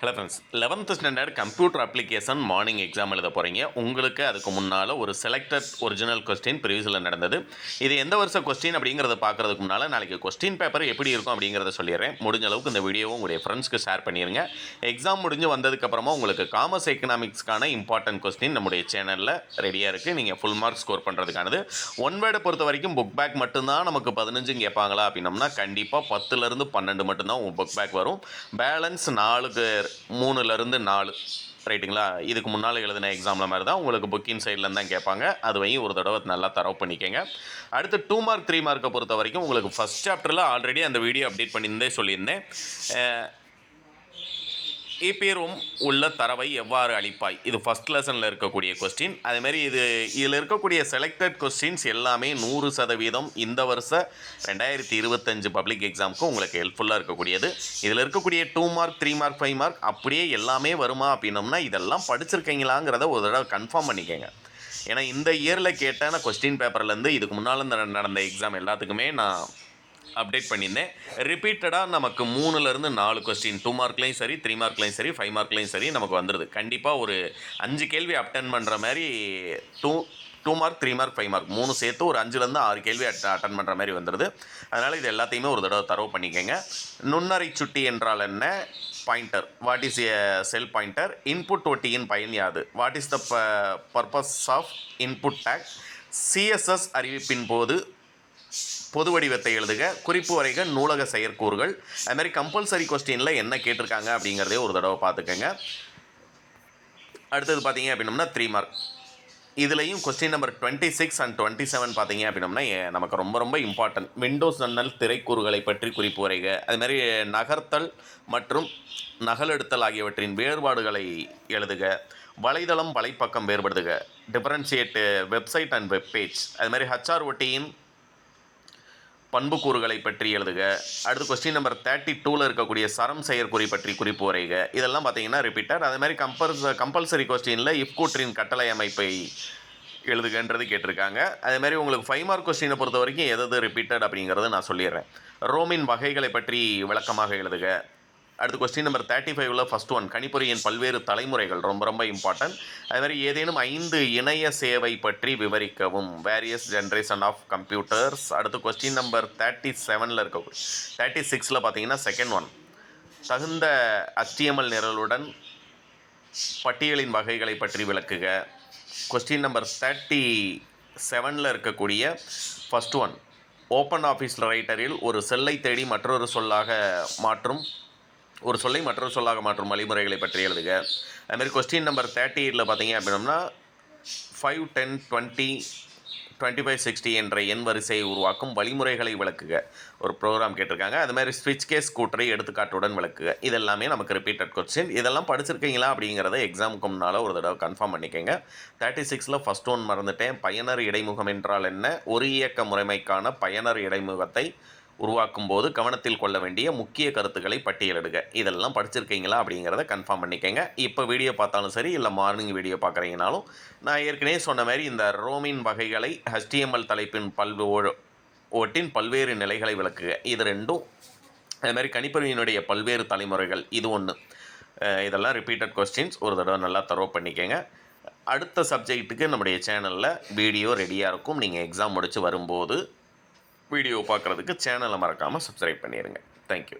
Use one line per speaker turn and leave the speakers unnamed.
Hello friends, 11th standard computer application morning exam எழுத போகிறீங்க. உங்களுக்கு அதுக்கு முன்னால் ஒரு செலக்டட் ஒரிஜினல் கொஸ்டின் ப்ரீவியஸில் நடந்தது. இது எந்த வருஷ கொஸ்டின் அப்படிங்கிறத பார்க்குறதுக்கு முன்னால் நாளைக்கு கொஸ்டின் பேப்பர் எப்படி இருக்கும் அப்படிங்கிறத சொல்லிடுறேன். முடிஞ்ச அளவுக்கு இந்த வீடியோவை உங்களுடைய ஃப்ரெண்ட்ஸ்க்கு ஷேர் பண்ணிடுங்க. எக்ஸாம் முடிஞ்சு வந்ததுக்கப்புறமா உங்களுக்கு காமர்ஸ் எக்கனாமிக்ஸ்க்கான இம்பார்ட்டன்ட் கொஸ்டின் நம்முடைய சேனலில் ரெடியாக இருக்குது. நீங்கள் ஃபுல் மார்க் ஸ்கோர் பண்ணுறதுக்கானது. ஒன் வேர்டை பொறுத்த வரைக்கும் புக் பேக் மட்டும்தான் நமக்கு 15 கேட்பாங்களா அப்படின்னம்னா கண்டிப்பாக 10லேருந்து 12 மட்டும்தான் புக் பேக் வரும். பேலன்ஸ் 3லேருந்து 4 ரைட்டுங்களா. இதுக்கு முன்னால் எழுதின எக்ஸாமில் மாதிரி தான் உங்களுக்கு புக்கின் சைட்லேருந்து தான் கேட்பாங்க. அதுவையும் ஒரு தடவை நல்லா தரவு பண்ணிக்கோங்க. அடுத்து 2 மார்க் 3 மார்க்கை பொறுத்த வரைக்கும் உங்களுக்கு ஃபஸ்ட் சாப்டரில் ஆல்ரெடி அந்த வீடியோ அப்டேட் பண்ணியிருந்தே சொல்லியிருந்தேன். இபிஎரும் உள்ள தரவை எவ்வாறு அளிப்பாய், இது ஃபஸ்ட் லெசனில் இருக்கக்கூடிய கொஸ்டின். அதேமாதிரி இதில் இருக்கக்கூடிய செலக்டட் கொஸ்டின்ஸ் எல்லாமே 100% இந்த வருஷ 2025 பப்ளிக் எக்ஸாமுக்கு உங்களுக்கு ஹெல்ப்ஃபுல்லாக இருக்கக்கூடியது. இதில் இருக்கக்கூடிய 2 மார்க் 3 மார்க் 5 மார்க் அப்படியே எல்லாமே வருமா அப்படின்னோம்னா இதெல்லாம் படிச்சிருக்கீங்களாங்கிறத ஒரு தடவை கன்ஃபார்ம் பண்ணிக்கோங்க. ஏன்னா இந்த இயரில் கேட்டான கொஸ்டின் பேப்பர்லேருந்து இதுக்கு முன்னால் நடந்த எக்ஸாம் எல்லாத்துக்குமே நான் அப்டேட் பண்ணியிருந்தேன். ரிப்பீட்டடாக நமக்கு 3லேருந்து 4 கொஸ்டின் 2 மார்க்லேயும் சரி, 3 மார்க்லேயும் சரி, 5 மார்க்லேயும் சரி நமக்கு வந்துடுது. கண்டிப்பாக ஒரு 5 கேள்வி அட்டன் பண்ணுற மாதிரி 2 மார்க் 3 மார்க் 5 மார்க் 3 சேர்த்து ஒரு 5லேருந்து 6 கேள்வி அட்டன் பண்ணுற மாதிரி வந்துடுது. அதனால் இது எல்லாத்தையுமே ஒரு தடவை தரவு பண்ணிக்கோங்க. நுண்ணறை சுட்டி என்றால் என்ன? Pointer. What is a cell pointer? Input ஒட்டியின் பயன் யாது? What is the purpose of input tag? CSS அறிவிப்பின் போது பொது வடிவத்தை எழுதுக, குறிப்பு வரைக, நூலக செயற்கூறுகள். அதுமாதிரி கம்பல்சரி கொஸ்டினில் என்ன கேட்டிருக்காங்க அப்படிங்கிறதே ஒரு தடவை பார்த்துக்கோங்க. அடுத்தது பார்த்தீங்க அப்படின்னம்னா 3 மார்க். இதுலேயும் கொஸ்டின் நம்பர் 26 அண்ட் 27 பார்த்தீங்க அப்படின்னம்னா நமக்கு ரொம்ப ரொம்ப இம்பார்ட்டன்ட். விண்டோஸ் ஜன்னல் திரைக்கூறுகளை பற்றி குறிப்பு வரைக. அதுமாதிரி நகர்த்தல் மற்றும் நகலெடுத்தல் ஆகியவற்றின் வேறுபாடுகளை எழுதுக. வலைதளம் வலைப்பக்கம் வேறுபடுத்துக. Differentiate website and web page. அதுமாதிரி HROTயின் பண்புக்கூறுகளை பற்றி எழுதுக. அடுத்து கொஸ்டின் நம்பர் 32ல் இருக்கக்கூடிய சரம் செயற்குறி பற்றி குறிப்பு வரைக. இதெல்லாம் பார்த்தீங்கன்னா ரிப்பீட்டர். அதே மாதிரி கம்பல்சரி கொஸ்டினில் இஃப் கூற்றின் கட்டளை அமைப்பை எழுதுகன்றது கேட்டிருக்காங்க. அதேமாதிரி உங்களுக்கு 5 மார்க் கொஸ்டினை பொறுத்த வரைக்கும் எது ரிப்பீட்டட் அப்படிங்கிறது நான் சொல்லிடுறேன். ரோமின் வகைகளை பற்றி விளக்கமாக எழுதுக. அடுத்து கொஸ்டின் நம்பர் 35ல் ஃபஸ்ட் ஒன் கணிப்பொறியின் பல்வேறு தலைமுறைகள் ரொம்ப ரொம்ப இம்பார்ட்டன்ட். அதுமாதிரி ஏதேனும் 5 இணைய சேவை பற்றி விவரிக்கவும். Various generation of computers. அடுத்து கொஸ்டின் நம்பர் 37ல் இருக்கக்கூடிய 36ல் பார்த்தீங்கன்னா செகண்ட் ஒன் தகுந்த HTML நிரலுடன் பட்டியலின் வகைகளை பற்றி விளக்குக. கொஸ்டின் நம்பர் 37ல் இருக்கக்கூடிய ஃபஸ்ட் ஒன் ஓப்பன் ஆஃபீஸ் ரைட்டரில் ஒரு செல்லை தேடி மற்றொரு சொல்லை மற்றொரு சொல்லாக மாற்றும் வழிமுறைகளை பற்றி எழுதுக. அதுமாதிரி கொஸ்டின் நம்பர் 38ல் பார்த்தீங்க அப்படின்னம்னா 5, 10, 20, 25, 60 என்ற எண் வரிசையை உருவாக்கும் வழிமுறைகளை விளக்குக. ஒரு ப்ரோக்ராம் கேட்டிருக்காங்க. அதுமாதிரி ஸ்விட்ச் கேஸ் கூற்றை எடுத்துக்காட்டுடன் விளக்குக. இதெல்லாமே நமக்கு ரிப்பீட்டட் கொஸ்டின். இதெல்லாம் படிச்சிருக்கீங்களா அப்படிங்கிறத எக்ஸாமுக்கு முன்னால் ஒரு தடவை கன்ஃபார்ம் பண்ணிக்கோங்க. 36ல் ஃபஸ்ட் ஒன் மறந்துட்டேன். பயனர் இடைமுகம் என்றால் என்ன? ஒரு இயக்க முறைமைக்கான பயனர் இடைமுகத்தை உருவாக்கும் போது கவனத்தில் கொள்ள வேண்டிய முக்கிய கருத்துக்களை பட்டியலிடுக. இதெல்லாம் படிச்சிருக்கீங்களா அப்படிங்கிறத கன்ஃபார்ம் பண்ணிக்கோங்க. இப்போ வீடியோ பார்த்தாலும் சரி, இல்லை மார்னிங் வீடியோ பார்க்குறீங்கனாலும் நான் ஏற்கனவே சொன்ன மாதிரி இந்த ரோமின் வகைகளை HTML தலைப்பின் ஓட்டின் பல்வேறு நிலைகளை விளக்குக. இது ரெண்டும். அதுமாதிரி கணிப்பொறியினுடைய பல்வேறு தலைமுறைகள் இது ஒன்று. இதெல்லாம் ரிப்பீட்டட் கொஸ்டின்ஸ். ஒரு தடவை நல்லா தரவு பண்ணிக்கோங்க. அடுத்த சப்ஜெக்ட்டுக்கு நம்முடைய சேனலில் வீடியோ ரெடியாக இருக்கும். நீங்கள் எக்ஸாம் முடித்து வரும்போது வீடியோ பார்க்குறதுக்கு சேனலை மறக்காமல் சப்ஸ்கிரைப் பண்ணிடுங்க. தேங்க்யூ.